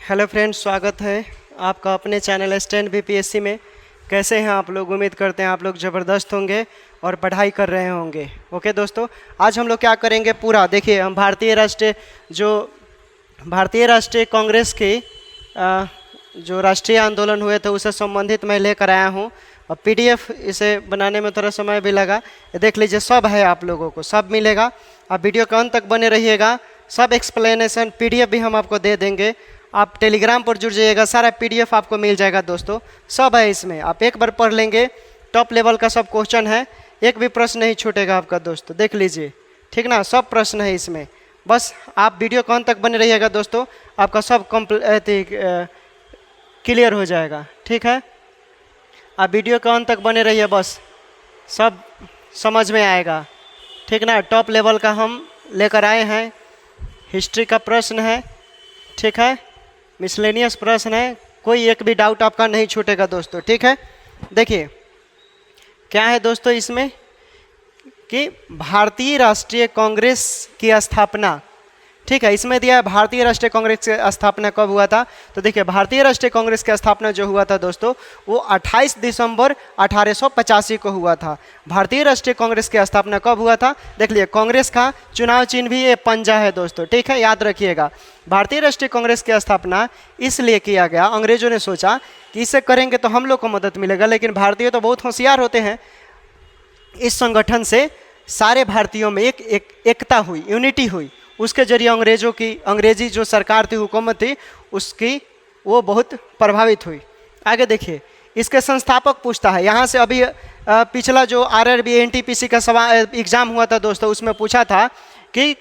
Hello friends, स्वागत है आपका अपने चैनल स्टैंड बीपीएससी में। कैसे हैं आप लोग? उम्मीद करते हैं आप लोग ज़बरदस्त होंगे और पढ़ाई कर रहे होंगे। ओके दोस्तों, आज हम लोग क्या करेंगे पूरा देखिए। हम भारतीय राष्ट्रीय कांग्रेस की जो राष्ट्रीय आंदोलन हुए थे उससे संबंधित मैं लेकर आया हूँ। और पीडीएफ इसे बनाने में थोड़ा समय भी लगा। देख लीजिए, सब है, आप लोगों को सब मिलेगा। आप वीडियो के अंत तक बने रहिएगा। सब एक्सप्लेनेशन पीडीएफ भी हम आपको दे देंगे। आप टेलीग्राम पर जुड़ जाइएगा, सारा पीडीएफ आपको मिल जाएगा दोस्तों। सब है इसमें, आप एक बार पढ़ लेंगे। टॉप लेवल का सब क्वेश्चन है, एक भी प्रश्न नहीं छूटेगा आपका दोस्तों। देख लीजिए, ठीक ना, सब प्रश्न है इसमें। बस आप वीडियो के अंत तक बने रहिएगा दोस्तों, आपका सब क्लियर हो जाएगा। ठीक है, आप वीडियो के अंत तक बने रहिए, बस सब समझ में आएगा। ठीक ना, टॉप लेवल का हम लेकर आए हैं। हिस्ट्री का प्रश्न है, ठीक है, मिसलेनियस प्रश्न है, कोई एक भी डाउट आपका नहीं छूटेगा दोस्तों। ठीक है, देखिए क्या है दोस्तों इसमें कि भारतीय राष्ट्रीय कांग्रेस की स्थापना, ठीक है, इसमें दिया है भारतीय राष्ट्रीय कांग्रेस की स्थापना कब हुआ था। तो देखिए, भारतीय राष्ट्रीय कांग्रेस की स्थापना जो हुआ था दोस्तों, वो 28 दिसंबर 1885 को हुआ था। भारतीय राष्ट्रीय कांग्रेस की स्थापना कब हुआ था? देख लिए, कांग्रेस का चुनाव चिन्ह भी ये पंजा है दोस्तों। ठीक है, याद रखिएगा। भारतीय राष्ट्रीय कांग्रेस की स्थापना इसलिए किया गया, अंग्रेजों ने सोचा कि इससे करेंगे तो हम लोग को मदद मिलेगा। लेकिन भारतीय तो बहुत होशियार होते हैं। इस संगठन से सारे भारतीयों में एकता हुई, यूनिटी हुई। उसके जरिए अंग्रेजी जो सरकार थी, हुकूमत थी, उसकी वो बहुत प्रभावित हुई। आगे देखिए, इसके संस्थापक पूछता है यहाँ से। अभी पिछला जो आरआरबी एनटीपीसी का सवाल एग्जाम हुआ था दोस्तों, उसमें पूछा था कि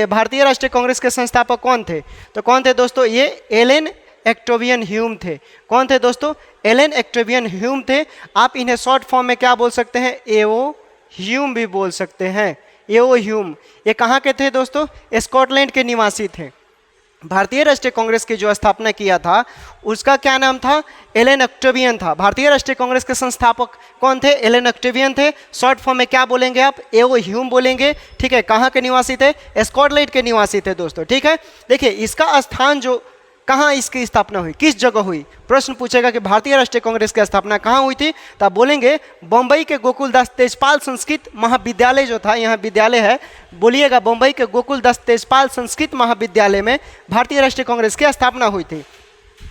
भारतीय राष्ट्रीय कांग्रेस के संस्थापक कौन थे। तो कौन थे दोस्तों? ये एलन एक्टोवियन ह्यूम थे। कौन थे दोस्तों? एलन एक्टोवियन ह्यूम थे। आप इन्हें शॉर्ट फॉर्म में क्या बोल सकते हैं? एओ ह्यूम भी बोल सकते हैं। एओ ह्यूम ये कहाँ के थे दोस्तों? स्कॉटलैंड के निवासी थे। भारतीय राष्ट्रीय कांग्रेस की जो स्थापना किया था उसका क्या नाम था? एलन एक्टोवियन था। भारतीय राष्ट्रीय कांग्रेस के संस्थापक कौन थे? एलन एक्टोवियन थे। शॉर्ट फॉर्म में क्या बोलेंगे आप? एओ ह्यूम बोलेंगे। ठीक है, कहाँ के निवासी थे? स्कॉटलैंड के निवासी थे दोस्तों। ठीक है, देखिए इसका स्थान जो कहाँ इसकी स्थापना हुई, किस जगह हुई। प्रश्न पूछेगा कि भारतीय राष्ट्रीय कांग्रेस की स्थापना कहाँ हुई थी, तो आप बोलेंगे बम्बई के गोकुलदास तेजपाल संस्कृत महाविद्यालय जो था, यहाँ विद्यालय है, बोलिएगा बम्बई के गोकुलदास तेजपाल संस्कृत महाविद्यालय में भारतीय राष्ट्रीय कांग्रेस की स्थापना हुई थी।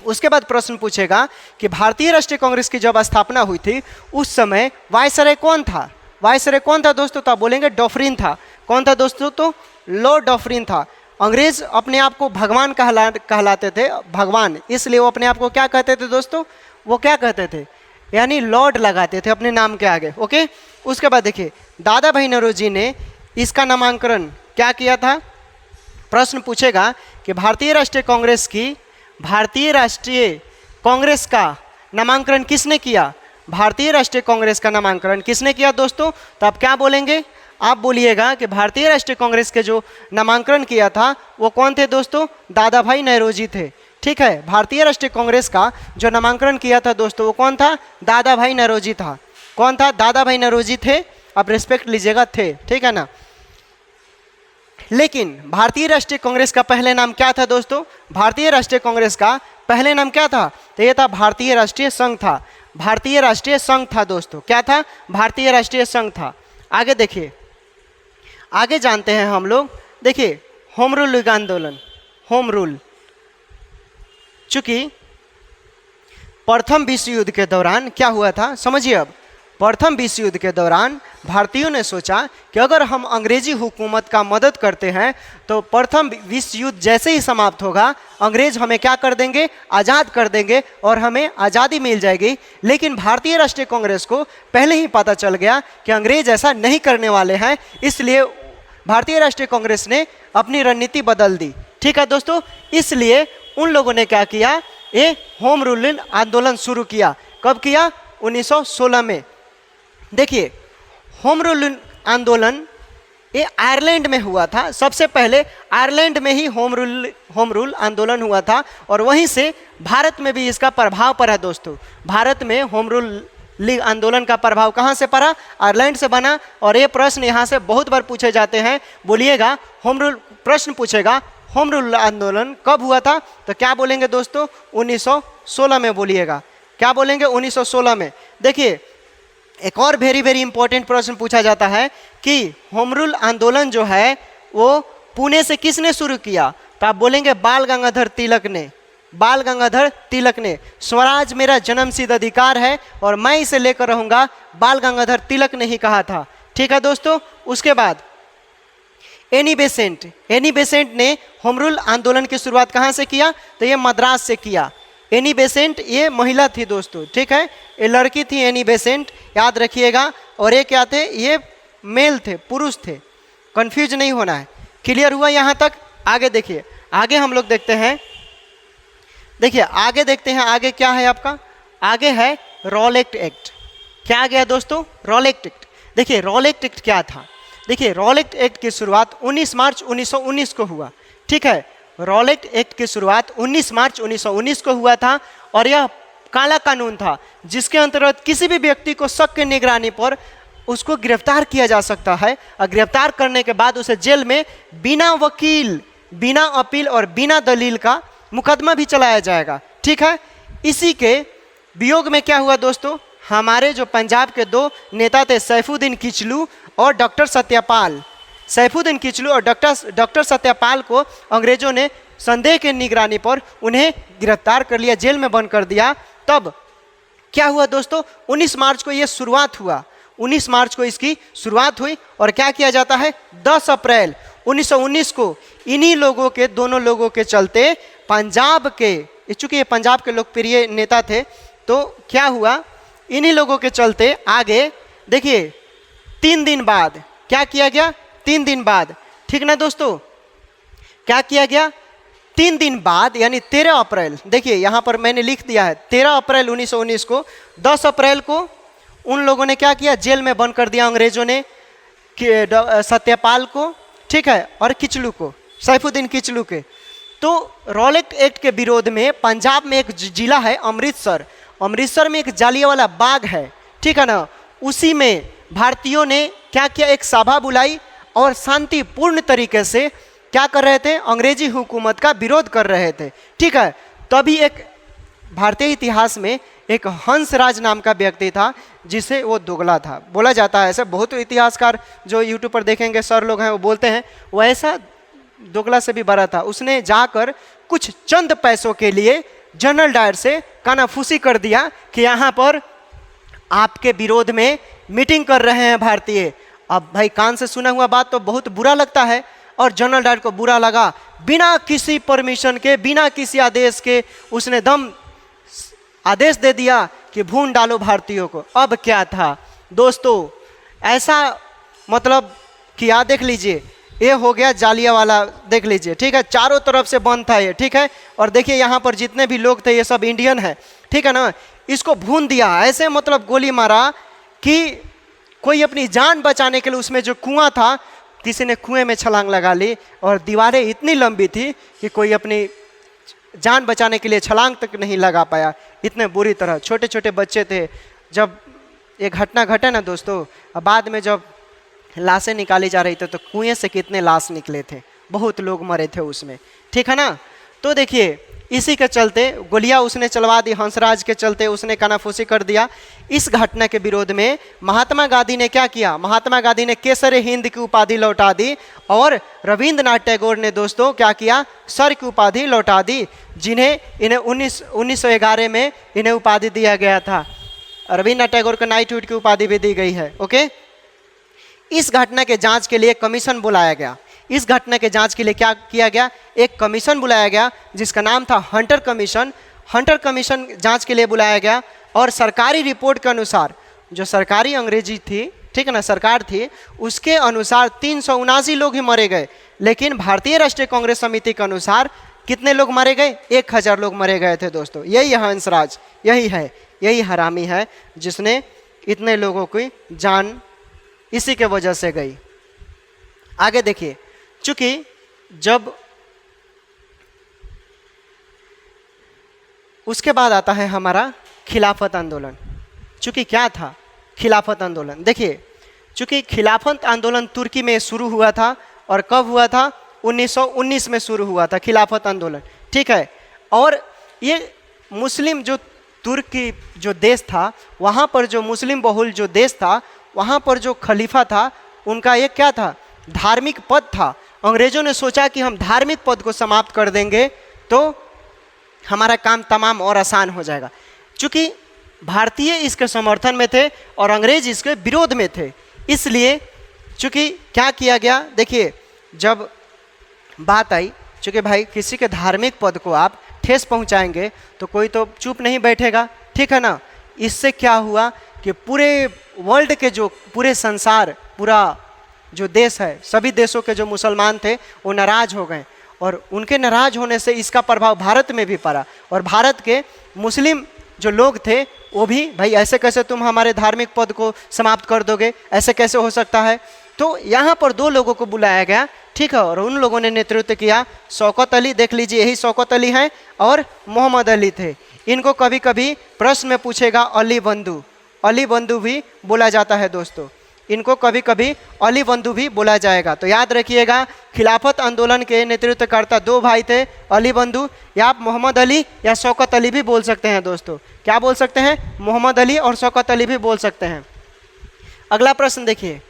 उसके बाद प्रश्न पूछेगा कि भारतीय राष्ट्रीय कांग्रेस की जब स्थापना हुई थी उस समय वायसराय कौन था? वायसराय कौन था दोस्तों? तो आप बोलेंगे डॉफरिन था। कौन था दोस्तों? तो लॉर्ड डॉफरिन था। अंग्रेज अपने आप को भगवान कहलाते थे, भगवान, इसलिए वो अपने आप को क्या कहते थे दोस्तों? वो क्या कहते थे? यानी लॉर्ड लगाते थे अपने नाम के आगे। ओके, उसके बाद देखिए, दादा भाई नौरोजी ने इसका नामांकन क्या किया था? प्रश्न पूछेगा कि भारतीय राष्ट्रीय कांग्रेस का नामांकन किसने किया? भारतीय राष्ट्रीय कांग्रेस का नामांकन किसने किया दोस्तों? तो आप क्या बोलेंगे? आप बोलिएगा कि भारतीय राष्ट्रीय कांग्रेस के जो नामांकन किया था वो कौन थे दोस्तों? दादा भाई नौरोजी थे। ठीक है, भारतीय राष्ट्रीय कांग्रेस का जो नामांकन किया था दोस्तों वो कौन था? दादा भाई नौरोजी था। कौन था? दादा भाई नौरोजी थे। आप रिस्पेक्ट लीजिएगा, थे। ठीक है ना। लेकिन भारतीय राष्ट्रीय कांग्रेस का पहले नाम क्या था दोस्तों? भारतीय राष्ट्रीय कांग्रेस का पहले नाम क्या था? तो ये था भारतीय राष्ट्रीय संघ था। भारतीय राष्ट्रीय संघ था दोस्तों। क्या था? भारतीय राष्ट्रीय संघ था। आगे देखिए, आगे जानते हैं हम लोग। देखिए, होम रूल आंदोलन, होम रूल, चूंकि प्रथम विश्व युद्ध के दौरान क्या हुआ था समझिए। अब प्रथम विश्व युद्ध के दौरान भारतीयों ने सोचा कि अगर हम अंग्रेजी हुकूमत का मदद करते हैं तो प्रथम विश्व युद्ध जैसे ही समाप्त होगा अंग्रेज हमें क्या कर देंगे? आज़ाद कर देंगे और हमें आज़ादी मिल जाएगी। लेकिन भारतीय राष्ट्रीय कांग्रेस को पहले ही पता चल गया कि अंग्रेज ऐसा नहीं करने वाले हैं, इसलिए भारतीय राष्ट्रीय कांग्रेस ने अपनी रणनीति बदल दी। ठीक है दोस्तों, इसलिए उन लोगों ने क्या किया? ये होम रूल आंदोलन शुरू किया। कब किया? 1916 में। देखिए, होम रूल आंदोलन ये आयरलैंड में हुआ था। सबसे पहले आयरलैंड में ही होम रूल आंदोलन हुआ था और वहीं से भारत में भी इसका प्रभाव पड़ा दोस्तों। भारत में होम रूल आंदोलन का प्रभाव कहाँ से पड़ा? आयरलैंड से बना। और ये प्रश्न यहाँ से बहुत बार पूछे जाते हैं, बोलिएगा होम रूल, प्रश्न पूछेगा होम रूल आंदोलन कब हुआ था? तो क्या बोलेंगे दोस्तों? 1916 में बोलिएगा। क्या बोलेंगे? 1916 में। देखिए एक और वेरी वेरी इंपॉर्टेंट प्रश्न पूछा जाता है कि होम रूल आंदोलन जो है वो पुणे से किसने शुरू किया? तो आप बोलेंगे बाल गंगाधर तिलक ने। बाल गंगाधर तिलक ने। स्वराज मेरा जन्मसिद्ध अधिकार है और मैं इसे लेकर रहूंगा, बाल गंगाधर तिलक ने ही कहा था। ठीक है दोस्तों। उसके बाद एनी बेसेंट। एनी बेसेंट ने होम रूल आंदोलन की शुरुआत कहाँ से किया? तो ये मद्रास से किया। एनी बेसेंट ये महिला थी दोस्तों, ठीक है, ये लड़की थी एनी बेसेंट, याद रखिएगा। और ये क्या थे? ये मेल थे, पुरुष थे, कंफ्यूज नहीं होना है। क्लियर हुआ यहाँ तक? आगे देखिए, आगे हम लोग देखते हैं। देखिए आगे देखते हैं, आगे क्या है आपका? आगे है रॉलेट एक्ट। क्या आ गया दोस्तों? Rowlatt act. देखिए रॉलेट एक्ट क्या था? देखिए रॉलेट एक्ट की शुरुआत 19 मार्च 1919 को हुआ। ठीक है, रॉलेट एक्ट की शुरुआत 19 मार्च 1919 को हुआ था और यह काला कानून था जिसके अंतर्गत किसी भी व्यक्ति को शक की निगरानी पर उसको गिरफ्तार किया जा सकता है और गिरफ्तार करने के बाद उसे जेल में बिना वकील, बिना अपील और बिना दलील का मुकदमा भी चलाया जाएगा। ठीक है, इसी के वियोग में क्या हुआ दोस्तों? हमारे जो पंजाब के दो नेता थे सैफुद्दीन किचलू और डॉक्टर सत्यपाल, सैफुद्दीन किचलू और डॉक्टर सत्यपाल को अंग्रेजों ने संदेह के निगरानी पर उन्हें गिरफ्तार कर लिया, जेल में बंद कर दिया। तब क्या हुआ दोस्तों? 19 मार्च को यह शुरुआत हुआ। 19 मार्च को इसकी शुरुआत हुई और क्या किया जाता है? 10 अप्रैल 1919 को इन्हीं लोगों के, दोनों लोगों के चलते पंजाब के, चूंकि ये पंजाब के लोकप्रिय नेता थे, तो क्या हुआ? इन्हीं लोगों के चलते आगे देखिए 3 दिन बाद क्या किया गया? 3 दिन बाद, ठीक ना दोस्तों, क्या किया गया? 3 दिन बाद यानी 13 अप्रैल, देखिए यहाँ पर मैंने लिख दिया है 13 अप्रैल 1919 को। 10 अप्रैल को उन लोगों ने क्या किया? जेल में बंद कर दिया अंग्रेजों ने सत्यपाल को, ठीक है, और किचलू को, सैफुद्दीन किचलू के। तो रॉलेट एक्ट के विरोध में पंजाब में एक जिला है अमृतसर, अमृतसर में एक जालियांवाला बाग है, ठीक है ना, उसी में भारतीयों ने क्या किया? एक सभा बुलाई और शांतिपूर्ण तरीके से क्या कर रहे थे? अंग्रेजी हुकूमत का विरोध कर रहे थे। ठीक है, तभी एक भारतीय इतिहास में एक हंसराज नाम का व्यक्ति था जिसे वो दोगला था, बोला जाता है ऐसे। बहुत इतिहासकार जो यूट्यूब पर देखेंगे सर लोग हैं वो बोलते हैं वो ऐसा दोगला से भी बड़ा था। उसने जाकर कुछ चंद पैसों के लिए जनरल डायर से कानाफूसी कर दिया कि यहाँ पर आपके विरोध में मीटिंग कर रहे हैं भारतीय। अब भाई कान से सुना हुआ बात तो बहुत बुरा लगता है और जनरल डायर को बुरा लगा। बिना किसी परमिशन के, बिना किसी आदेश के उसने दम आदेश दे दिया कि भून डालो भारतीयों को। अब क्या था दोस्तों? ऐसा मतलब कि यहाँ देख लीजिए, ये हो गया जालियांवाला, देख लीजिए, ठीक है, चारों तरफ से बंद था ये, ठीक है। और देखिए यहाँ पर जितने भी लोग थे ये सब इंडियन है, ठीक है ना। इसको भून दिया ऐसे, मतलब गोली मारा कि कोई अपनी जान बचाने के लिए, उसमें जो कुआं था किसी ने कुएं में छलांग लगा ली और दीवारें इतनी लंबी थी कि कोई अपनी जान बचाने के लिए छलांग तक नहीं लगा पाया, इतने बुरी तरह। छोटे छोटे बच्चे थे। जब ये घटना घटे ना दोस्तों, अब बाद में जब लाशें निकाली जा रही थी तो कुएं से कितने लाश निकले थे, बहुत लोग मरे थे उसमें, ठीक है ना। तो देखिए इसी के चलते गोलियां उसने चलवा दी, हंसराज के चलते उसने कानाफूसी कर दिया। इस घटना के विरोध में महात्मा गांधी ने क्या किया? महात्मा गांधी ने केसर हिंद की उपाधि लौटा दी और रविंद्रनाथ टैगोर ने दोस्तों क्या किया? सर की उपाधि लौटा दी, जिन्हें इन्हें 1911 में इन्हें उपाधि दिया गया था। रविंद्रनाथ टैगोर को नाइटहुड की उपाधि भी दी गई है। ओके, इस घटना के जांच के लिए कमीशन बुलाया गया। इस घटना के जांच के लिए क्या किया गया? एक कमीशन बुलाया गया जिसका नाम था हंटर कमीशन। हंटर कमीशन जांच के लिए बुलाया गया और सरकारी रिपोर्ट के अनुसार, जो सरकारी अंग्रेजी थी, ठीक है ना, सरकार थी, उसके अनुसार 379 लोग ही मरे गए। लेकिन भारतीय राष्ट्रीय कांग्रेस समिति के अनुसार कितने लोग मारे गए? 1000 लोग मरे गए थे दोस्तों। यही है हंसराज, यही है, यही हरामी है जिसने इतने लोगों की जान इसी के वजह से गई। आगे देखिए, चूंकि जब उसके बाद आता है हमारा खिलाफत आंदोलन। चूंकि क्या था खिलाफत आंदोलन? देखिए, चूंकि खिलाफत आंदोलन तुर्की में शुरू हुआ था और कब हुआ था? 1919 में शुरू हुआ था खिलाफत आंदोलन, ठीक है। और ये मुस्लिम जो तुर्की जो देश था, वहाँ पर जो मुस्लिम बहुल जो देश था, वहाँ पर जो खलीफा था उनका ये क्या था, धार्मिक पद था। अंग्रेजों ने सोचा कि हम धार्मिक पद को समाप्त कर देंगे तो हमारा काम तमाम और आसान हो जाएगा। चूँकि भारतीय इसके समर्थन में थे और अंग्रेज इसके विरोध में थे, इसलिए चूँकि क्या किया गया, देखिए जब बात आई, चूँकि भाई किसी के धार्मिक पद को आप ठेस पहुंचाएंगे तो कोई तो चुप नहीं बैठेगा, ठीक है ना। इससे क्या हुआ कि पूरे वर्ल्ड के जो पूरे संसार, पूरा जो देश है, सभी देशों के जो मुसलमान थे वो नाराज़ हो गए और उनके नाराज़ होने से इसका प्रभाव भारत में भी पड़ा और भारत के मुस्लिम जो लोग थे वो भी, भाई ऐसे कैसे तुम हमारे धार्मिक पद को समाप्त कर दोगे, ऐसे कैसे हो सकता है। तो यहाँ पर दो लोगों को बुलाया गया, ठीक है, और उन लोगों ने नेतृत्व किया। शौकत अली, देख लीजिए यही शौकत अली हैं, और मोहम्मद अली थे। इनको कभी कभी प्रश्न में पूछेगा अली बंधु, अली बंधु भी बोला जाता है दोस्तों, इनको कभी कभी अली बंधु भी बोला जाएगा। तो याद रखिएगा, खिलाफत आंदोलन के नेतृत्वकर्ता दो भाई थे, अली बंधु, या आप मोहम्मद अली या शौकत अली भी बोल सकते हैं दोस्तों। क्या बोल सकते हैं, मोहम्मद अली और शौकत अली भी बोल सकते हैं। अगला प्रश्न देखिए,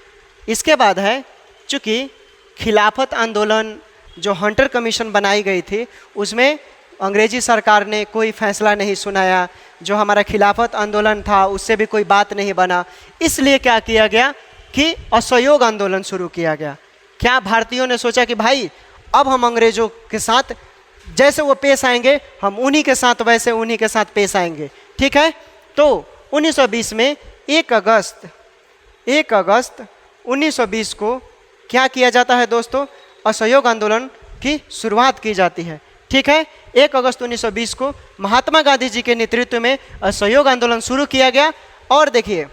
इसके बाद है, चूँकि खिलाफत आंदोलन जो हंटर कमीशन बनाई गई थी उसमें अंग्रेजी सरकार ने कोई फैसला नहीं सुनाया, जो हमारा खिलाफत आंदोलन था उससे भी कोई बात नहीं बना, इसलिए क्या किया गया कि असहयोग आंदोलन शुरू किया गया। क्या भारतीयों ने सोचा कि भाई अब हम अंग्रेजों के साथ जैसे वो पेश आएंगे हम उन्हीं के साथ वैसे उन्हीं के साथ पेश आएंगे, ठीक है। तो 1920 में 1 अगस्त 1920 को क्या किया जाता है दोस्तों, असहयोग आंदोलन की शुरुआत की जाती है, ठीक है। 1 अगस्त 1920 को महात्मा गांधी जी के नेतृत्व में असहयोग आंदोलन शुरू किया गया। और देखिए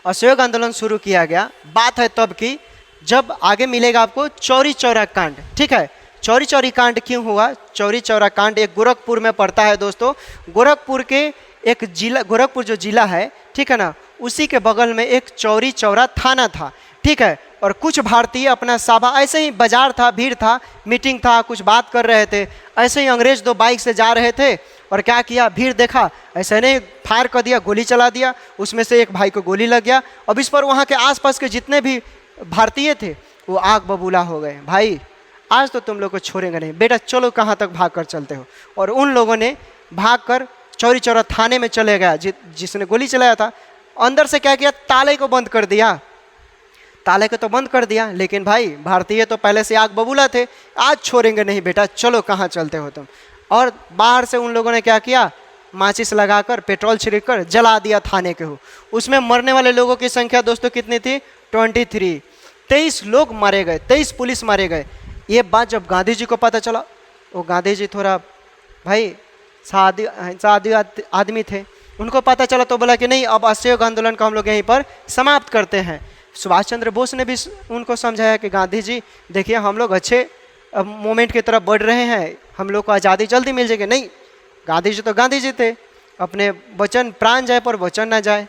असहयोग आंदोलन शुरू किया गया, बात है तब की जब आगे मिलेगा आपको चौरी चौरा कांड, ठीक है। चौरी चौरी कांड क्यों हुआ, चौरी चौरा कांड एक गोरखपुर में पड़ता है दोस्तों। गोरखपुर के एक जिला, गोरखपुर जो जिला है, ठीक है ना, उसी के बगल में एक चौरी चौरा थाना था, ठीक है। और कुछ भारतीय अपना सभा, ऐसे ही बाजार था, भीड़ था, मीटिंग था, कुछ बात कर रहे थे, ऐसे ही अंग्रेज दो बाइक से जा रहे थे और क्या किया, भीड़ देखा, ऐसे नहीं फायर कर दिया, गोली चला दिया, उसमें से एक भाई को गोली लग गया। अब इस पर वहाँ के आसपास के जितने भी भारतीय थे वो आग बबूला हो गए, भाई आज तो तुम लोग को छोड़ेंगे नहीं, बेटा चलो कहाँ तक भाग कर चलते हो। और उन लोगों ने भाग कर चौरी चौरा थाने में चले गया, जिसने गोली चलाया था। अंदर से क्या किया, ताले को बंद कर दिया, ताले को तो बंद कर दिया, लेकिन भाई भारतीय तो पहले से आग बबूला थे, आज छोड़ेंगे नहीं बेटा, चलो कहाँ चलते हो तुम। और बाहर से उन लोगों ने क्या किया, माचिस लगाकर पेट्रोल छिड़क कर जला दिया थाने के हो। उसमें मरने वाले लोगों की संख्या दोस्तों कितनी थी, 23, 23 लोग मारे गए, 23 पुलिस मारे गए। ये बात जब गांधी जी को पता चला, वो गांधी जी थोड़ा भाई सादी आदमी थे, उनको पता चला तो बोला कि नहीं अब असहयोग आंदोलन को हम लोग यहीं पर समाप्त करते हैं। सुभाष चंद्र बोस ने भी उनको समझाया कि गांधी जी देखिए हम लोग अच्छे मोमेंट की तरफ बढ़ रहे हैं, हम लोग को आज़ादी जल्दी मिल जाएगी। नहीं, गांधी जी तो गांधी जी थे, अपने वचन प्राण जाए पर वचन ना जाए,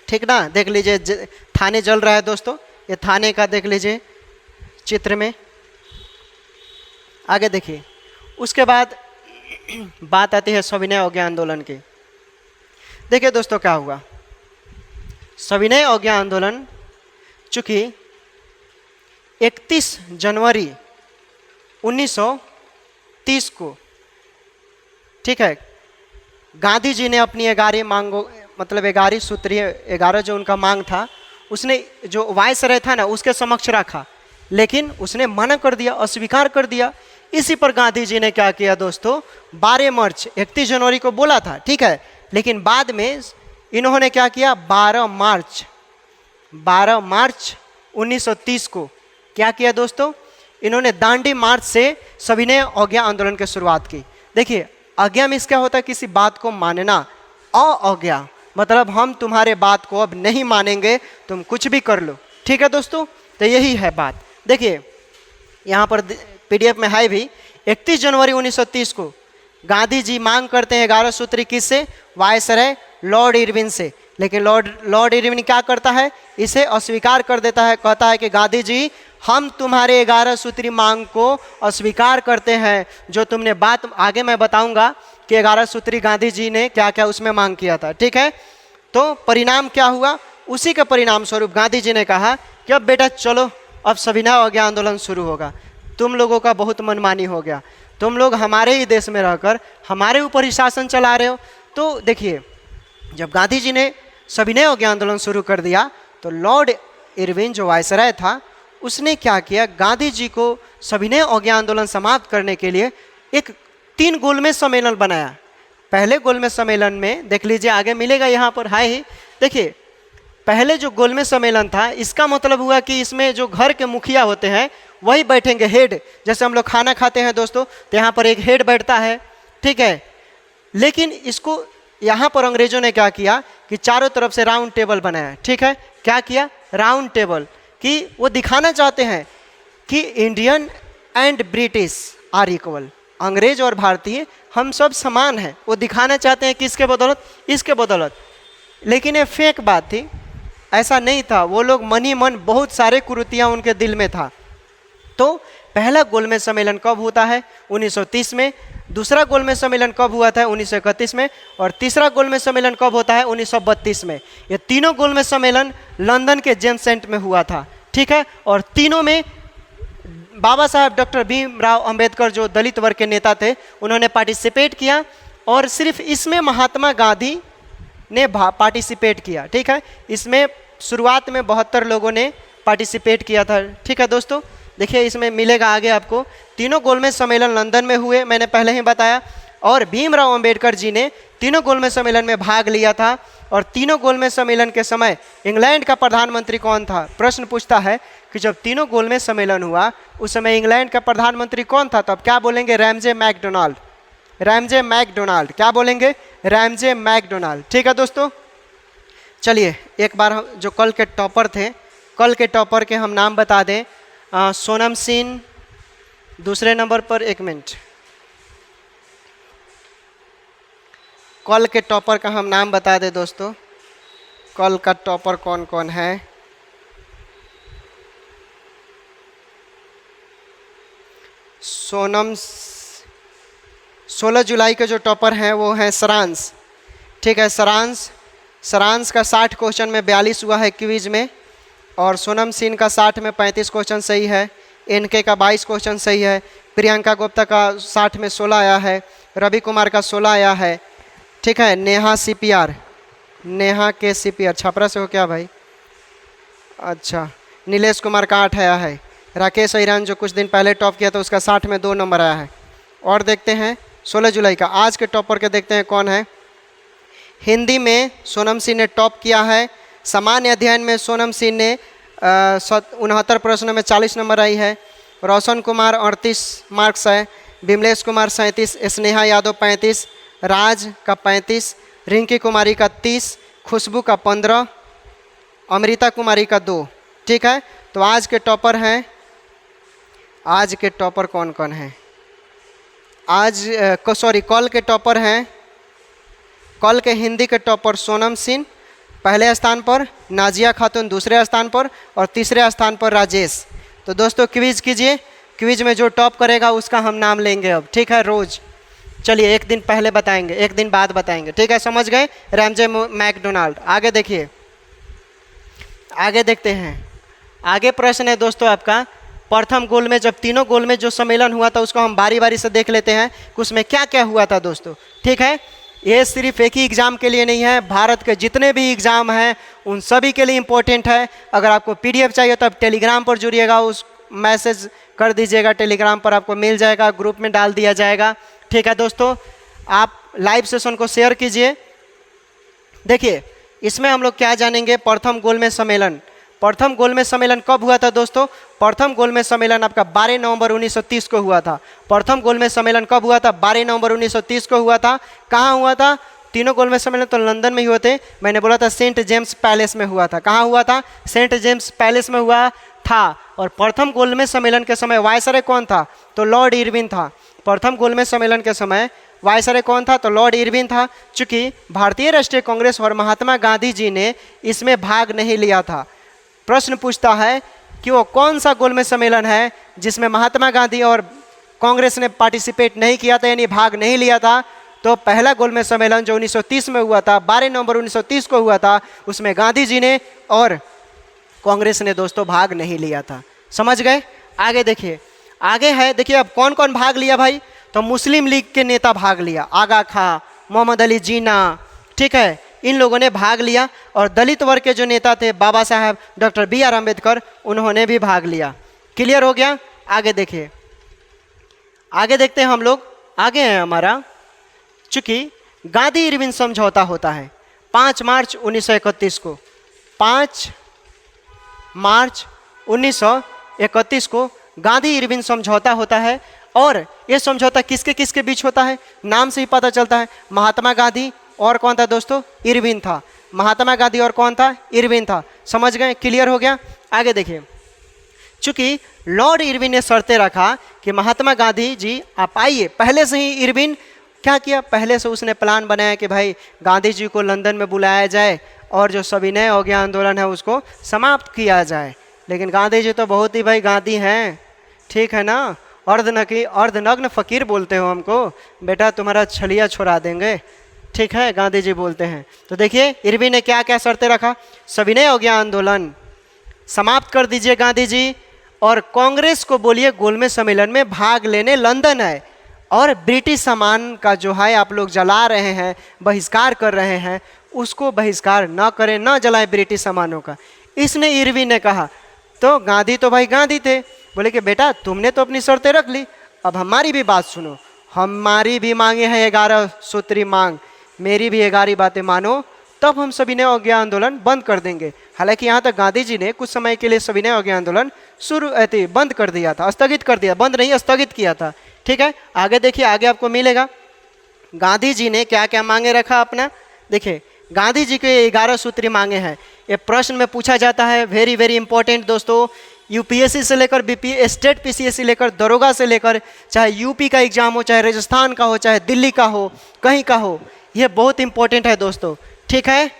ठीक ना। देख लीजिए थाने जल रहा है दोस्तों, ये थाने का देख लीजिए चित्र में। आगे देखिए, उसके बाद बात आती है सविनय अवज्ञा आंदोलन की। देखिए दोस्तों क्या हुआ, सविनय अवज्ञा आंदोलन चूँकि 31 जनवरी 1930 को, ठीक है, गांधी जी ने अपनी 11 मांगों, मतलब 11 सूत्रीय 11 जो उनका मांग था, उसने जो वायसराय था ना उसके समक्ष रखा, लेकिन उसने मना कर दिया, अस्वीकार कर दिया। इसी पर गांधी जी ने क्या किया दोस्तों, 12 मार्च 31 जनवरी को बोला था, ठीक है, लेकिन बाद में इन्होंने क्या किया, 12 मार्च 1930 को क्या किया दोस्तों, इन्होंने दांडी मार्च से सविनय अवज्ञा आंदोलन की शुरुआत की। देखिए अज्ञा में क्या होता है, किसी बात को मानना, अज्ञा मतलब हम तुम्हारे बात को अब नहीं मानेंगे, तुम कुछ भी कर लो, ठीक है दोस्तों। तो यही है बात। देखिए यहाँ पर PDF में है भी, 31 जनवरी 1930 को गांधी जी मांग करते हैं 11 सूत्री किससे, वायसराय लॉर्ड इरविन से, लेकिन लॉर्ड इरविन क्या करता है, इसे अस्वीकार कर देता है, कहता है कि गांधी जी हम तुम्हारे 11 सूत्री मांग को अस्वीकार करते हैं। जो तुमने बात आगे मैं बताऊंगा कि 11 सूत्री गांधी जी ने क्या क्या उसमें मांग किया था, ठीक है। तो परिणाम क्या हुआ, उसी के परिणाम स्वरूप गांधी जी ने कहा कि अब बेटा चलो, अब सविनय अवज्ञा आंदोलन शुरू होगा। तुम लोगों का बहुत मनमानी हो गया, तुम लोग हमारे ही देश में रहकर हमारे ऊपर ही शासन चला रहे हो। तो देखिए, जब गांधी जी ने सविनय अवज्ञा आंदोलन शुरू कर दिया तो लॉर्ड इरविन जो वायसराय था उसने क्या किया, गांधी जी को सविनय अवज्ञा आंदोलन समाप्त करने के लिए एक 3 गोलमेज सम्मेलन बनाया। पहले गोलमेज सम्मेलन में देख लीजिए, आगे मिलेगा यहाँ पर है ही। देखिए, पहले जो गोलमेज सम्मेलन था इसका मतलब हुआ कि इसमें जो घर के मुखिया होते हैं वही बैठेंगे, हेड। जैसे हम लोग खाना खाते हैं दोस्तों, तो यहाँ पर एक हेड बैठता है, ठीक है। लेकिन इसको यहाँ पर अंग्रेजों ने क्या किया कि चारों तरफ से राउंड टेबल बनाया, ठीक है। क्या किया, राउंड टेबल, कि वो दिखाना चाहते हैं कि Indian and British are equal, अंग्रेज और भारतीय हम सब समान हैं। वो दिखाना चाहते हैं कि इसके बदौलत, इसके बदौलत। लेकिन ये फेक बात थी, ऐसा नहीं था। वो लोग मन ही मन बहुत सारे कुरीतियाँ उनके दिल में था। तो पहला गोलमेज सम्मेलन कब होता है, 1930 में। दूसरा गोलमेज सम्मेलन कब हुआ था, 1931 में। और तीसरा गोलमेज सम्मेलन कब होता है, 1932 में। ये तीनों गोलमेज सम्मेलन लंदन के जेम्स सेंट में हुआ था, ठीक है। और तीनों में बाबा साहब डॉक्टर भीमराव अंबेडकर जो दलित वर्ग के नेता थे उन्होंने पार्टिसिपेट किया, और सिर्फ इसमें महात्मा गांधी ने पार्टिसिपेट किया, ठीक है। इसमें शुरुआत में 72 लोगों ने पार्टिसिपेट किया था, ठीक है दोस्तों। देखिए, इसमें मिलेगा आगे आपको। तीनों गोलमेज सम्मेलन लंदन में हुए, मैंने पहले ही बताया। और भीमराव अंबेडकर जी ने तीनों गोलमेज सम्मेलन में भाग लिया था। और तीनों गोलमेज सम्मेलन के समय इंग्लैंड का प्रधानमंत्री कौन था। प्रश्न पूछता है कि जब तीनों गोलमेज सम्मेलन हुआ उस समय इंग्लैंड का प्रधानमंत्री कौन था, तो अब क्या बोलेंगे, रैमजे मैकडोनाल्ड। रैमजे मैकडोनाल्ड, क्या बोलेंगे, रैमजे मैकडोनाल्ड, ठीक है दोस्तों। चलिए एक बार जो कल के टॉपर थे, कल के टॉपर के हम नाम बता दें। सोनम सिंह दूसरे नंबर पर, 1 मिनट, कल के टॉपर का हम नाम बता दें दोस्तों। कल का टॉपर कौन कौन है। सोनम 16 जुलाई के जो टॉपर हैं वो हैं सरांश, ठीक है। सरांश का 60 क्वेश्चन में 42 हुआ है क्विज में। और सोनम सिंह का 60 में 35 क्वेश्चन सही है। एनके का 22 क्वेश्चन सही है। प्रियंका गुप्ता का 60 में 16 आया है। रवि कुमार का 16 आया है, ठीक है। नेहा CPR, नेहा के CPR छपरा से हो क्या भाई, अच्छा। नीलेश कुमार का 8 आया है। राकेश ईरान जो कुछ दिन पहले टॉप किया था उसका 60 में 2 नंबर आया है। और देखते हैं 16 जुलाई का आज के टॉपर के, देखते हैं कौन है। हिंदी में सोनम सिंह ने टॉप किया है। सामान्य अध्ययन में सोनम सिंह ने 69 प्रश्नों में 40 नंबर आई है। रोशन कुमार 38 मार्क्स है। विमलेश कुमार 37, स्नेहा यादव 35, राज का 35, रिंकी कुमारी का 30, खुशबू का 15, अमृता कुमारी का 2, ठीक है। तो आज के टॉपर हैं, आज के टॉपर कौन कौन हैं, कल के टॉपर हैं। कल के हिंदी के टॉपर सोनम सिंह पहले स्थान पर, नाजिया खातून दूसरे स्थान पर, और तीसरे स्थान पर राजेश। तो दोस्तों क्विज कीजिए, क्विज में जो टॉप करेगा उसका हम नाम लेंगे अब, ठीक है, रोज़। चलिए एक दिन पहले बताएंगे, एक दिन बाद बताएंगे, ठीक है, समझ गए। Ramsay MacDonald. आगे देखिए, आगे देखते हैं। आगे प्रश्न है दोस्तों आपका, प्रथम गोल में जब तीनों गोल में जो सम्मेलन हुआ था उसको हम बारी बारी से देख लेते हैं कि उसमें क्या क्या हुआ था दोस्तों, ठीक है। ये सिर्फ एक ही एग्ज़ाम के लिए नहीं है, भारत के जितने भी एग्ज़ाम हैं उन सभी के लिए इम्पोर्टेंट है। अगर आपको PDF चाहिए तो आप टेलीग्राम पर जुड़िएगा, उस मैसेज कर दीजिएगा, टेलीग्राम पर आपको मिल जाएगा, ग्रुप में डाल दिया जाएगा, ठीक है दोस्तों। आप लाइव सेशन को शेयर कीजिए। देखिए इसमें हम लोग क्या जानेंगे, प्रथम गोलमेज सम्मेलन। प्रथम गोलमेज सम्मेलन कब हुआ था दोस्तों, प्रथम गोलमेज सम्मेलन आपका 12 नवंबर 1930 को हुआ था। प्रथम गोलमेज सम्मेलन कब हुआ था, 12 नवंबर 1930 को हुआ था। कहाँ हुआ था, तीनों गोलमेज सम्मेलन तो लंदन में ही हुए थे। मैंने बोला था सेंट जेम्स पैलेस में हुआ था। कहाँ हुआ था, सेंट जेम्स पैलेस में हुआ था। और प्रथम गोलमेज सम्मेलन के समय वायसराय कौन था, तो लॉर्ड इरविन था। प्रथम गोलमेज सम्मेलन के समय वायसराय कौन था, तो लॉर्ड इरविन था। चूँकि भारतीय राष्ट्रीय कांग्रेस और महात्मा गांधी जी ने इसमें भाग नहीं लिया था। प्रश्न पूछता है कि वो कौन सा गोलमेज सम्मेलन है जिसमें महात्मा गांधी और कांग्रेस ने पार्टिसिपेट नहीं किया था, यानी भाग नहीं लिया था। तो पहला गोलमेज सम्मेलन जो 1930 में हुआ था, 12 नवंबर 1930 को हुआ था, उसमें गांधी जी ने और कांग्रेस ने दोस्तों भाग नहीं लिया था। समझ गए? आगे देखिए, आगे है, देखिए अब कौन कौन भाग लिया भाई। तो मुस्लिम लीग के नेता भाग लिया, आगा खां, मोहम्मद अली जीना, ठीक है, इन लोगों ने भाग लिया। और दलित वर्ग के जो नेता थे बाबा साहब डॉक्टर बी आर अम्बेडकर, उन्होंने भी भाग लिया। क्लियर हो गया? आगे देखिए, आगे देखते हैं हम लोग। आगे है हमारा, चूंकि गांधी इरविन समझौता होता है 5 मार्च 1931 को, 5 मार्च 1931 को गांधी इरविन समझौता होता है। और ये समझौता किसके किसके बीच होता है? नाम से ही पता चलता है। महात्मा गांधी और कौन था दोस्तों? इरविन था। महात्मा गांधी और कौन था? इरविन था। समझ गए? क्लियर हो गया? आगे देखिए, चूंकि लॉर्ड इरविन ने शर्तें रखा कि महात्मा गांधी जी आप आइए, पहले से ही इरविन क्या किया, पहले से उसने प्लान बनाया कि भाई गांधी जी को लंदन में बुलाया जाए और जो सविनय अवज्ञा आंदोलन है उसको समाप्त किया जाए। लेकिन गांधी जी तो बहुत ही भाई गांधी हैं, ठीक है ना, अर्धनग्न फकीर बोलते हो हमको, बेटा तुम्हारा छलिया छोड़ा देंगे, ठीक है, गांधी जी बोलते हैं। तो देखिए इरविन ने क्या क्या शर्तें रखा। सविनय अवज्ञा आंदोलन समाप्त कर दीजिए गांधी जी, और कांग्रेस को बोलिए गोलमेज सम्मेलन में भाग लेने लंदन है, और ब्रिटिश सामान का जो है आप लोग जला रहे हैं, बहिष्कार कर रहे हैं, उसको बहिष्कार न करें, न जलाएं ब्रिटिश सामानों का। इसने इरविन ने कहा। तो गांधी तो भाई गांधी थे, बोले कि बेटा तुमने तो अपनी शर्तें रख ली, अब हमारी भी बात सुनो, हमारी भी मांगे हैं 11 सूत्री मांग, मेरी भी 11 बातें मानो, तब हम सविनय अवज्ञा आंदोलन बंद कर देंगे। हालांकि यहाँ तक गांधी जी ने कुछ समय के लिए सविनय अवज्ञा आंदोलन बंद कर दिया था, स्थगित कर दिया, बंद नहीं स्थगित किया था, ठीक है। आगे देखिए, आगे आपको मिलेगा गांधी जी ने क्या क्या मांगे रखा अपना। देखिए गांधी जी के 11 सूत्री मांगे हैं, ये प्रश्न में पूछा जाता है, वेरी वेरी इंपॉर्टेंट दोस्तों। यूपीएससी से लेकर बीपी स्टेट पीसीएससी लेकर दरोगा से लेकर, चाहे यूपी का एग्जाम हो, चाहे राजस्थान का हो, चाहे दिल्ली का हो, कहीं का हो, ये बहुत इंपॉर्टेंट है दोस्तों, ठीक है।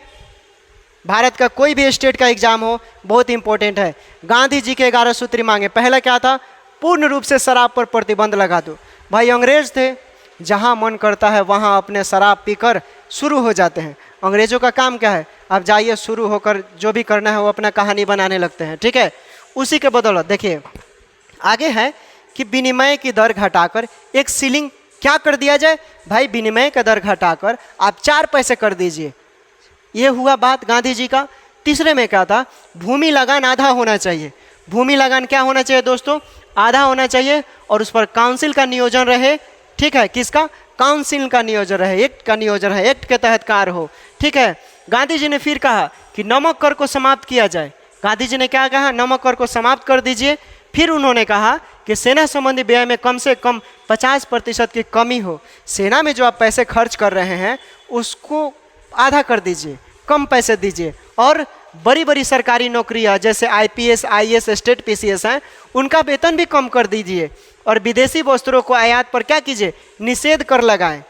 भारत का कोई भी स्टेट का एग्जाम हो, बहुत इंपॉर्टेंट है। गांधी जी के 11 सूत्री मांगे, पहला क्या था? पूर्ण रूप से शराब पर प्रतिबंध लगा दो। भाई अंग्रेज थे, जहां मन करता है वहां अपने शराब पीकर शुरू हो जाते हैं। अंग्रेजों का काम क्या है? अब जाइए शुरू होकर जो भी करना है वो अपना कहानी बनाने लगते हैं, ठीक है। उसी के बदौलत देखिए आगे है कि विनिमय की दर घटाकर एक सीलिंग क्या कर दिया जाए? भाई विनिमय का दर घटाकर आप 4 पैसे कर दीजिए। ये हुआ बात गांधी जी का। तीसरे में क्या था? भूमि लगान आधा होना चाहिए। भूमि लगान क्या होना चाहिए दोस्तों? आधा होना चाहिए, और उस पर काउंसिल का नियोजन रहे, ठीक है। किसका? काउंसिल का नियोजन रहे, एक्ट का नियोजन रहे, एक्ट के तहत कार्य हो, ठीक है। गांधी जी ने फिर कहा कि नमक कर को समाप्त किया जाए। गांधी जी ने क्या कहा? नमक कर को समाप्त कर दीजिए। फिर उन्होंने कहा कि सेना संबंधी व्यय में कम से कम 50% की कमी हो। सेना में जो आप पैसे खर्च कर रहे हैं उसको आधा कर दीजिए, कम पैसे दीजिए। और बड़ी बड़ी सरकारी नौकरियां जैसे आईपीएस, आईएएस, स्टेट पीसीएस हैं, उनका वेतन भी कम कर दीजिए। और विदेशी वस्त्रों को आयात पर क्या कीजिए? निषेध कर लगाएं,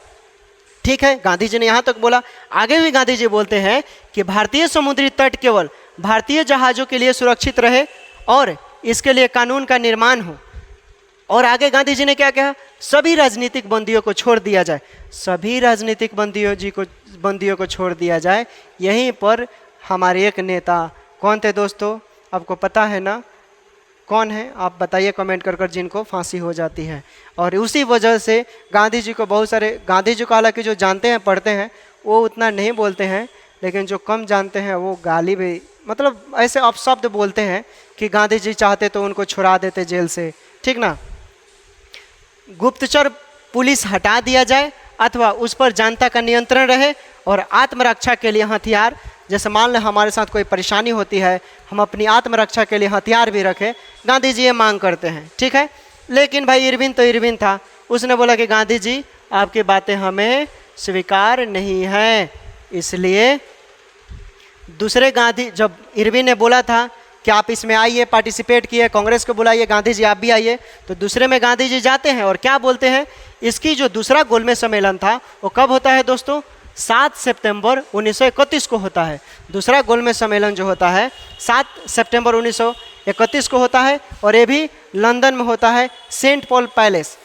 ठीक है। गांधी जी ने यहाँ तक बोला। आगे भी गांधी जी बोलते हैं कि भारतीय समुद्री तट केवल भारतीय जहाज़ों के लिए सुरक्षित रहे और इसके लिए कानून का निर्माण हो। और आगे गांधी जी ने क्या कहा? सभी राजनीतिक बंदियों को छोड़ दिया जाए। सभी राजनीतिक बंदियों को छोड़ दिया जाए। यहीं पर हमारे एक नेता कौन थे दोस्तों? आपको पता है ना कौन है? आप बताइए कमेंट कर जिनको फांसी हो जाती है। और उसी वजह से गांधी जी को बहुत सारे, गांधी जी को हालांकि जो जानते हैं पढ़ते हैं वो उतना नहीं बोलते हैं, लेकिन जो कम जानते हैं वो गाली भी, मतलब ऐसे अपशब्द बोलते हैं कि गांधी जी चाहते तो उनको छुड़ा देते जेल से, ठीक ना। गुप्तचर पुलिस हटा दिया जाए अथवा उस पर जनता का नियंत्रण रहे, और आत्मरक्षा के लिए हथियार, जैसे मान लें हमारे साथ कोई परेशानी होती है, हम अपनी आत्मरक्षा के लिए हथियार भी रखें। गांधी जी ये मांग करते हैं, ठीक है। लेकिन भाई इरविन तो इरविन था, उसने बोला कि गांधी जी आपकी बातें हमें स्वीकार नहीं हैं। इसलिए दूसरे गांधी, जब इरविन ने बोला था कि आप इसमें आइए, पार्टिसिपेट किए, कांग्रेस को बुलाइए, गांधी जी आप भी आइए, तो दूसरे में गांधी जी जाते हैं और क्या बोलते हैं? इसकी जो दूसरा गोलमेज सम्मेलन था वो कब होता है दोस्तों? 7 सितंबर 1931 को होता है। दूसरा गोलमेज सम्मेलन जो होता है 7 सितंबर 31 को होता है, और ये भी लंदन में होता है, Saint Paul palace.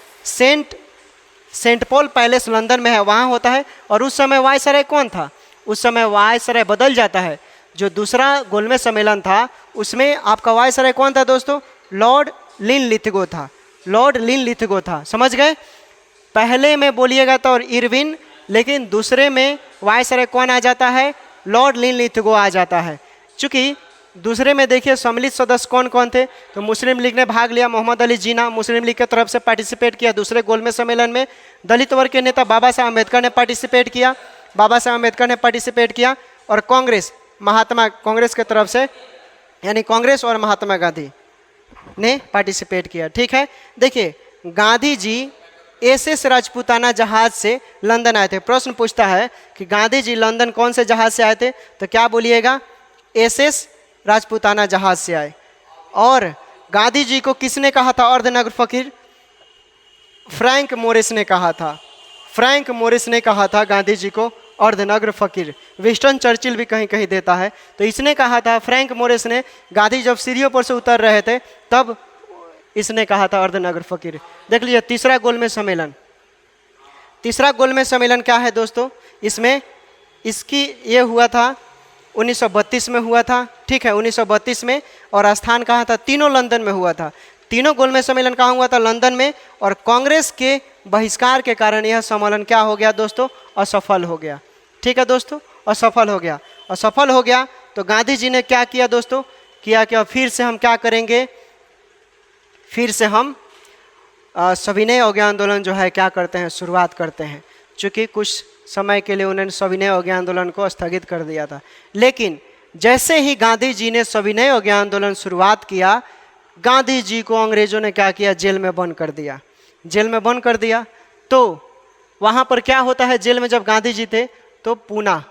Saint Paul palace London में है, वहाँ होता है। और उस समय वायसराय कौन था? उस समय वायसराय बदल जाता है। जो दूसरा गोलमेज सम्मेलन था उसमें आपका वायसराय कौन था दोस्तों? लॉर्ड लिनलिथगो था। लॉर्ड लिनलिथगो था, समझ गए? पहले में बोलिएगा तो और इरविन, लेकिन दूसरे में वायसराय कौन आ जाता है? लॉर्ड लिनलिथगो आ जाता है। चूँकि दूसरे में देखिए सम्मिलित सदस्य कौन कौन थे, तो मुस्लिम लीग ने भाग लिया, मोहम्मद अली जिन्ना मुस्लिम लीग की तरफ से पार्टिसिपेट किया दूसरे गोलमेज सम्मेलन में। दलित वर्ग के नेता बाबा साहब अम्बेडकर ने पार्टिसिपेट किया, और कांग्रेस की तरफ से यानी कांग्रेस और महात्मा गांधी ने पार्टिसिपेट किया। ठीक है, देखिए गांधी जी एसएस राजपूताना जहाज से लंदन आए थे। प्रश्न पूछता है कि गांधी जी लंदन कौन से जहाज से आए थे, तो क्या बोलिएगा? एसएस राजपूताना जहाज से आए। और गांधी जी को किसने कहा था अर्धनग्न फकीर? फ्रैंक मोरिस ने कहा था। फ्रैंक मोरिस ने कहा था गांधी जी को अर्धनग्न फकीर। विंस्टन चर्चिल भी कहीं कहीं देता है, तो इसने कहा था, फ्रैंक मोरिस ने, गांधी जब सीढ़ियों पर से उतर रहे थे तब इसने कहा था अर्धनग्न फकीर। देख लीजिए तीसरा गोलमेज सम्मेलन क्या है दोस्तों? इसमें ये हुआ था 1932 में हुआ था। ठीक है, 1932 में, और स्थान कहाँ था? तीनों लंदन में हुआ था। तीनों गोलमेज सम्मेलन कहाँ हुआ था? लंदन में। और कांग्रेस के बहिष्कार के कारण यह सम्मेलन क्या हो गया दोस्तों? असफल हो गया। ठीक है दोस्तों, असफल हो गया। तो गांधी जी ने क्या किया दोस्तों? किया फिर से हम क्या करेंगे? फिर से हम सविनय अवज्ञा आंदोलन जो है क्या करते हैं? शुरुआत करते हैं। चूँकि कुछ समय के लिए उन्होंने सविनय अवज्ञा आंदोलन को स्थगित कर दिया था, लेकिन जैसे ही गांधी जी ने सविनय अवज्ञा आंदोलन शुरुआत किया, गांधी जी को अंग्रेजों ने क्या किया? जेल में बंद कर दिया। तो वहाँ पर क्या होता है? जेल में जब गांधी जी थे तो पूना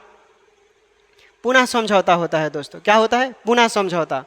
समझौता होता है दोस्तों। क्या होता है? पूना समझौता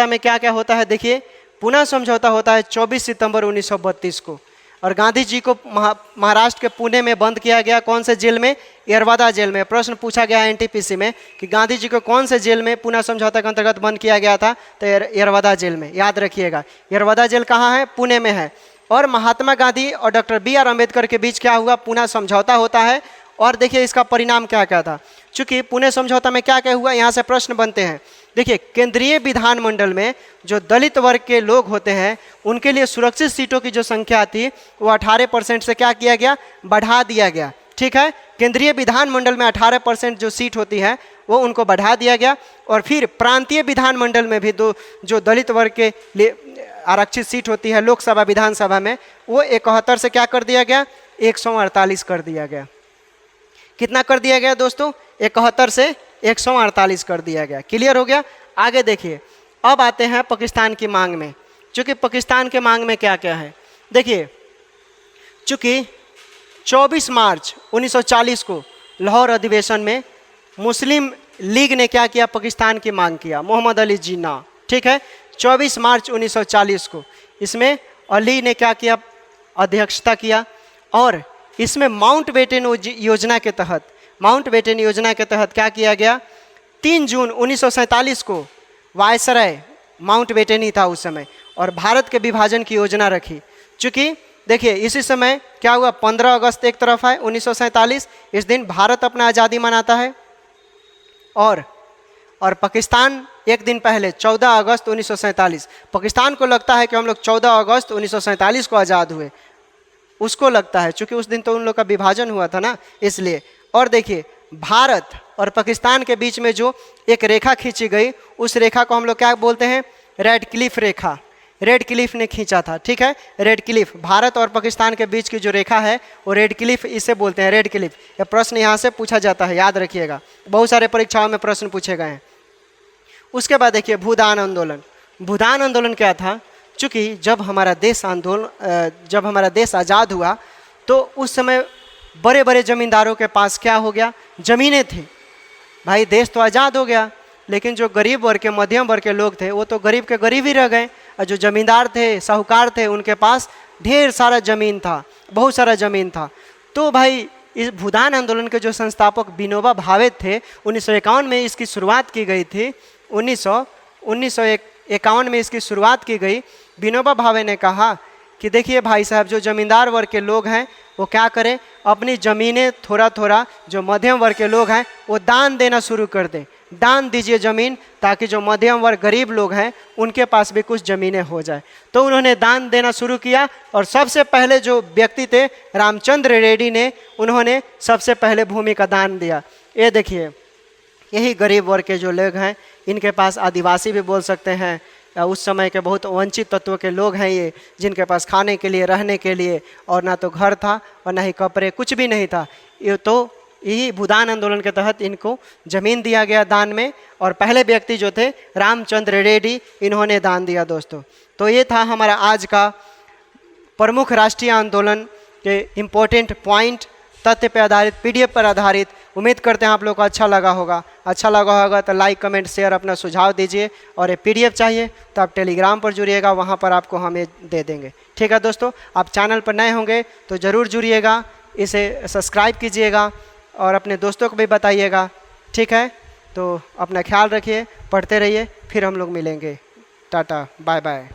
में क्या क्या होता है? देखिए, पूना समझौता होता है 24 सितंबर 1932 को, और गांधी जी को महाराष्ट्र के पुणे में बंद किया गया। कौन से जेल में? यरवदा जेल में। प्रश्न पूछा गया एनटीपीसी में कि गांधी जी को कौन से जेल में पूना समझौता के अंतर्गत बंद किया गया था? तो यरवदा जेल में। याद रखिएगा, यरवदा जेल कहाँ है? पुणे में है। और महात्मा गांधी और डॉक्टर BR अम्बेडकर के बीच क्या हुआ? पूना समझौता होता है। और देखिए इसका परिणाम क्या क्या था। चूँकि पुणे समझौता में क्या क्या हुआ, यहाँ से प्रश्न बनते हैं। देखिए, केंद्रीय विधानमंडल में जो दलित वर्ग के लोग होते हैं उनके लिए सुरक्षित सीटों की जो संख्या थी वो 18% से क्या किया गया? बढ़ा दिया गया। ठीक है, केंद्रीय विधानमंडल में 18% जो सीट होती है वो उनको बढ़ा दिया गया। और फिर प्रांतीय विधानमंडल में भी जो दलित वर्ग के लिए आरक्षित सीट होती है लोकसभा विधानसभा में, वो 71 से क्या कर दिया गया? 148 कर दिया गया। कितना कर दिया गया दोस्तों? 71 से 148 कर दिया गया। क्लियर हो गया? आगे देखिए, अब आते हैं पाकिस्तान की मांग में। चूँकि पाकिस्तान के मांग में क्या क्या है, देखिए, चूँकि 24 मार्च 1940 को लाहौर अधिवेशन में मुस्लिम लीग ने क्या किया? पाकिस्तान की मांग किया, मोहम्मद अली जिन्ना। ठीक है, 24 मार्च 1940 को इसमें अली ने क्या किया? अध्यक्षता किया। और इसमें माउंटबेटन योजना के तहत क्या किया गया? 3 जून 1947 को वायसराय माउंटबेटन ही था उस समय, और भारत के विभाजन की योजना रखी। चूँकि देखिए इसी समय क्या हुआ? 15 अगस्त एक तरफ है 1947, इस दिन भारत अपना आज़ादी मनाता है। और पाकिस्तान एक दिन पहले 14 अगस्त 1947, पाकिस्तान को लगता है कि हम लोग 14 अगस्त 1947 को आज़ाद हुए, उसको लगता है, चूँकि उस दिन तो उन लोग का विभाजन हुआ था ना, इसलिए। और देखिए, भारत और पाकिस्तान के बीच में जो एक रेखा खींची गई, उस रेखा को हम लोग क्या बोलते हैं? रेड क्लिफ रेखा। रेड क्लिफ ने खींचा था। ठीक है, रेड क्लिफ, भारत और पाकिस्तान के बीच की जो रेखा है वो रेड क्लिफ, इसे बोलते हैं रेड क्लिफ। यह प्रश्न यहाँ से पूछा जाता है, याद रखिएगा, बहुत सारे परीक्षाओं में प्रश्न पूछे गए हैं। उसके बाद देखिए भूदान आंदोलन क्या था? चूँकि जब हमारा देश आज़ाद हुआ तो उस समय बड़े बड़े ज़मींदारों के पास क्या हो गया? ज़मीनें थी। भाई देश तो आज़ाद हो गया, लेकिन जो गरीब वर्ग के, मध्यम वर्ग के लोग थे वो तो गरीब के गरीब ही रह गए, और जो ज़मींदार थे, साहूकार थे, उनके पास ढेर सारा ज़मीन था, बहुत सारा ज़मीन था। तो भाई इस भूदान आंदोलन के जो संस्थापक विनोबा भावे थे, 1951 में इसकी शुरुआत की गई थी। 1951 में इसकी शुरुआत की गई। विनोबा भावे ने कहा कि देखिए भाई साहब, जो जमींदार वर्ग के लोग हैं वो क्या करें, अपनी ज़मीनें थोड़ा थोड़ा, जो मध्यम वर्ग के लोग हैं वो दान देना शुरू कर दें। दान दीजिए ज़मीन, ताकि जो मध्यम वर्ग गरीब लोग हैं उनके पास भी कुछ ज़मीनें हो जाए। तो उन्होंने दान देना शुरू किया और सबसे पहले जो व्यक्ति थे रामचंद्र रेड्डी ने, उन्होंने सबसे पहले भूमि का दान दिया। ये देखिए, यही गरीब वर्ग के जो लोग हैं, इनके पास आदिवासी भी बोल सकते हैं, उस समय के बहुत वंचित तत्व के लोग हैं ये, जिनके पास खाने के लिए, रहने के लिए और ना तो घर था और ना ही कपड़े, कुछ भी नहीं था। ये तो यही भूदान आंदोलन के तहत इनको ज़मीन दिया गया दान में, और पहले व्यक्ति जो थे रामचंद्र रेड्डी, इन्होंने दान दिया दोस्तों। तो ये था हमारा आज का प्रमुख राष्ट्रीय आंदोलन के इम्पोर्टेंट पॉइंट, तथ्य पर आधारित, PDF पर आधारित। उम्मीद करते हैं आप लोग को अच्छा लगा होगा। अच्छा लगा होगा तो लाइक, कमेंट, शेयर, अपना सुझाव दीजिए। और ये PDF चाहिए तो आप टेलीग्राम पर जुड़िएगा, वहाँ पर आपको हम ये दे देंगे। ठीक है दोस्तों, आप चैनल पर नए होंगे तो ज़रूर जुड़िएगा, इसे सब्सक्राइब कीजिएगा और अपने दोस्तों को भी बताइएगा। ठीक है, तो अपना ख्याल रखिए, पढ़ते रहिए, फिर हम लोग मिलेंगे। टाटा, बाय बाय।